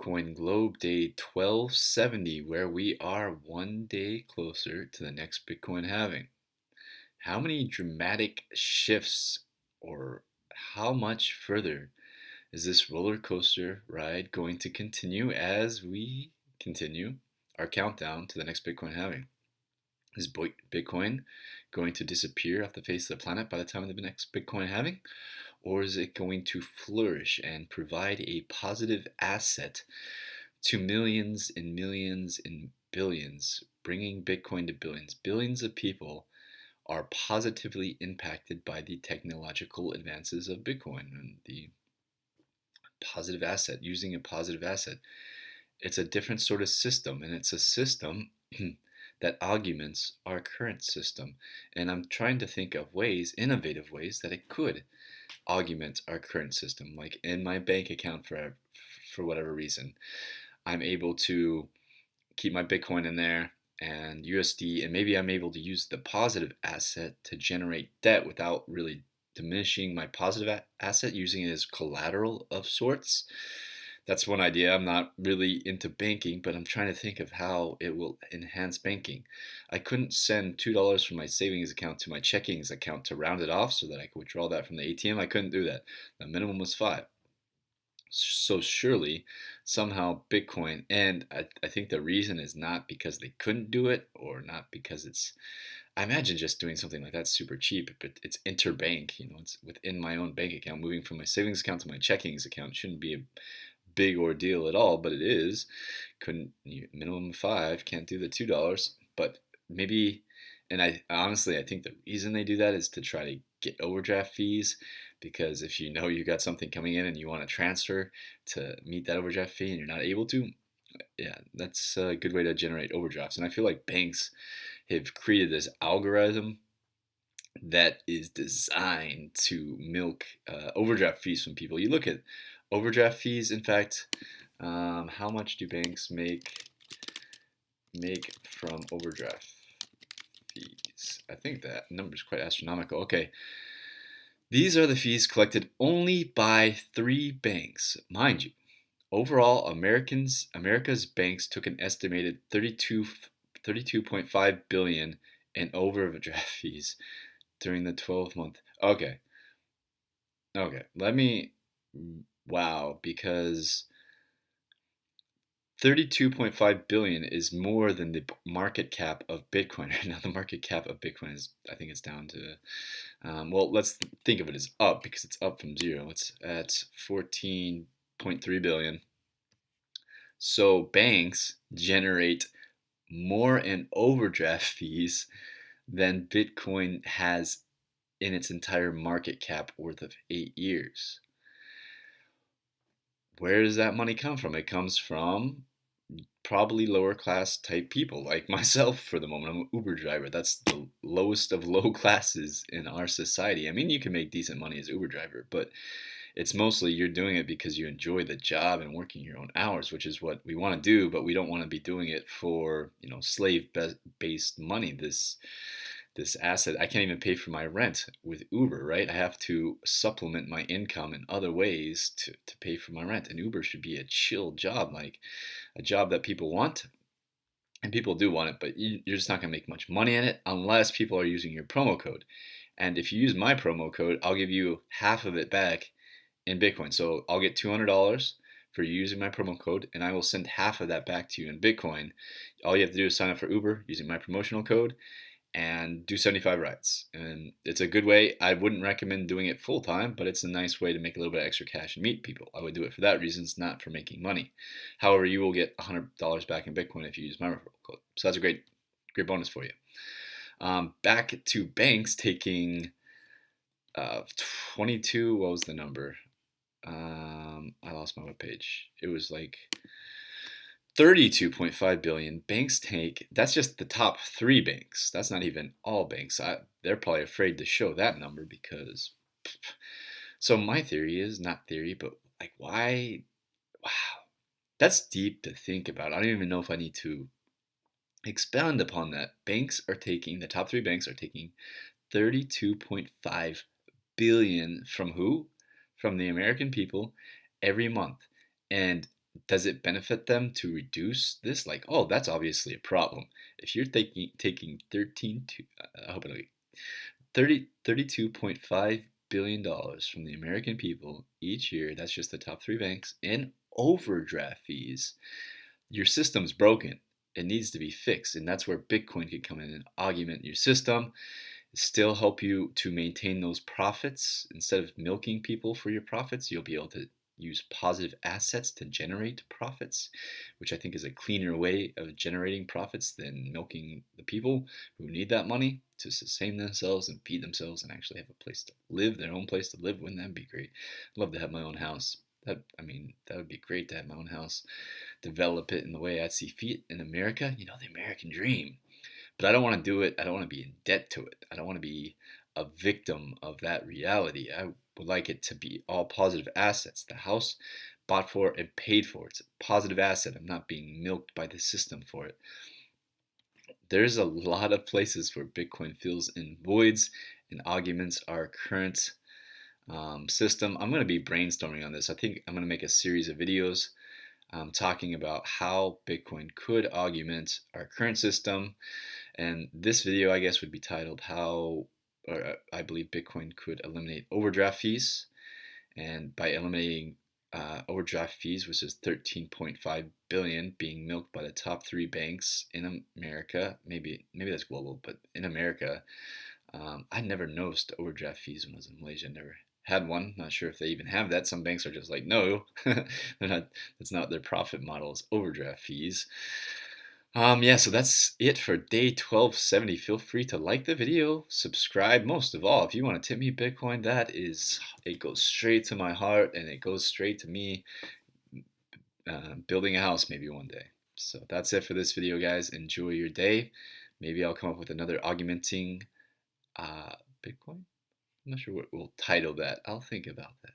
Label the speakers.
Speaker 1: Bitcoin Globe Day 1270, where we are one day closer to the next Bitcoin halving. How many dramatic shifts or how much further is this roller coaster ride going to continue as we continue our countdown to the next Bitcoin halving? Is Bitcoin going to disappear off the face of the planet by the time of the next Bitcoin halving? Or is it going to flourish and provide a positive asset to millions and millions and billions, bringing Bitcoin to billions? Billions of people are positively impacted by the technological advances of Bitcoin and the positive asset, using a positive asset. It's a different sort of system, and it's a system that augments our current system. And I'm trying to think of ways, innovative ways, that it could augment our current system. Like in my bank account, for whatever reason, I'm able to keep my Bitcoin in there and USD, and maybe I'm able to use the positive asset to generate debt without really diminishing my positive asset, using it as collateral of sorts. That's one idea. I'm not really into banking, but I'm trying to think of how it will enhance banking. I couldn't send $2 from my savings account to my checkings account to round it off so that I could withdraw that from the ATM. I couldn't do that. The minimum was 5. So surely, somehow Bitcoin, and I think the reason is not because they couldn't do it, or not because I imagine just doing something like that super cheap, but it's interbank, it's within my own bank account. Moving from my savings account to my checkings account shouldn't be a big ordeal at all, but it is. Minimum 5, can't do the $2, but maybe, and I honestly, I think the reason they do that is to try to get overdraft fees, because if you know you got something coming in and you want to transfer to meet that overdraft fee and you're not able to, yeah, that's a good way to generate overdrafts. And I feel like banks have created this algorithm that is designed to milk overdraft fees from people. You look at overdraft fees. In fact, how much do banks make from overdraft fees? I think that number is quite astronomical. Okay, these are the fees collected only by 3 banks, mind you. Overall, America's banks took an estimated 32.5 billion in overdraft fees during the 12-month. Okay. Wow, because 32.5 billion is more than the market cap of Bitcoin right now. The market cap of Bitcoin is, I think it's down to, well, let's think of it as up, because it's up from 0. It's at 14.3 billion. So banks generate more in overdraft fees than Bitcoin has in its entire market cap worth of 8 years. Where does that money come from? It comes from probably lower class type people like myself for the moment. I'm an Uber driver. That's the lowest of low classes in our society. I mean, you can make decent money as Uber driver, but it's mostly you're doing it because you enjoy the job and working your own hours, which is what we want to do, but we don't want to be doing it for, slave-based money. This asset, I can't even pay for my rent with Uber, right? I have to supplement my income in other ways to pay for my rent. And Uber should be a chill job, like a job that people want. And people do want it, but you're just not going to make much money in it unless people are using your promo code. And if you use my promo code, I'll give you half of it back in Bitcoin. So I'll get $200 for using my promo code, and I will send half of that back to you in Bitcoin. All you have to do is sign up for Uber using my promotional code and do 75 rides. And it's a good way. I wouldn't recommend doing it full time, but it's a nice way to make a little bit of extra cash and meet people. I would do it for that reason, it's not for making money. However, you will get $100 back in Bitcoin if you use my referral code. So that's a great bonus for you. Back to banks taking 22, what was the number? I lost my webpage. It was like 32.5 billion. Banks take, that's just the top 3 banks. That's not even all banks. They're probably afraid to show that number because, so my theory is, not theory, but like why, wow, that's deep to think about. I don't even know if I need to expound upon that. The top 3 banks are taking 32.5 billion from who? From the American people every month. And Does it benefit them to reduce this? Like, oh, that's obviously a problem. If you're taking 13 to, I hope I 32.5 billion dollars from the American people each year, that's just the top three banks, in overdraft fees, your system's broken. It needs to be fixed. And that's where Bitcoin could come in and augment your system, still help you to maintain those profits. Instead of milking people for your profits, you'll be able to use positive assets to generate profits, which I think is a cleaner way of generating profits than milking the people who need that money to sustain themselves and feed themselves and actually have a place to live, their own place to live. Wouldn't that be great? I'd love to have my own house. That would be great to have my own house, develop it in the way I see fit in America. The American dream. But I don't want to do it. I don't want to be in debt to it. I don't want to be a victim of that reality. I would like it to be all positive assets. The house bought for and paid for. It's a positive asset. I'm not being milked by the system for it. There's a lot of places where Bitcoin fills in voids and augments our current system. I'm going to be brainstorming on this. I think I'm going to make a series of videos talking about how Bitcoin could augment our current system. And this video, I guess, would be titled How, or I believe Bitcoin could eliminate overdraft fees. And by eliminating overdraft fees, which is 13.5 billion being milked by the top three banks in America, maybe that's global, but in America, I never noticed overdraft fees when I was in Malaysia. Never had one. Not sure if they even have that. Some banks are just like, no, they're not. That's not their profit model. Is overdraft fees. Yeah, so that's it for day 1270. Feel free to like the video, subscribe. Most of all, if you want to tip me Bitcoin, it goes straight to my heart and it goes straight to me building a house maybe one day. So that's it for this video, guys. Enjoy your day. Maybe I'll come up with another augmenting uh, Bitcoin. I'm not sure what we'll title that. I'll think about that.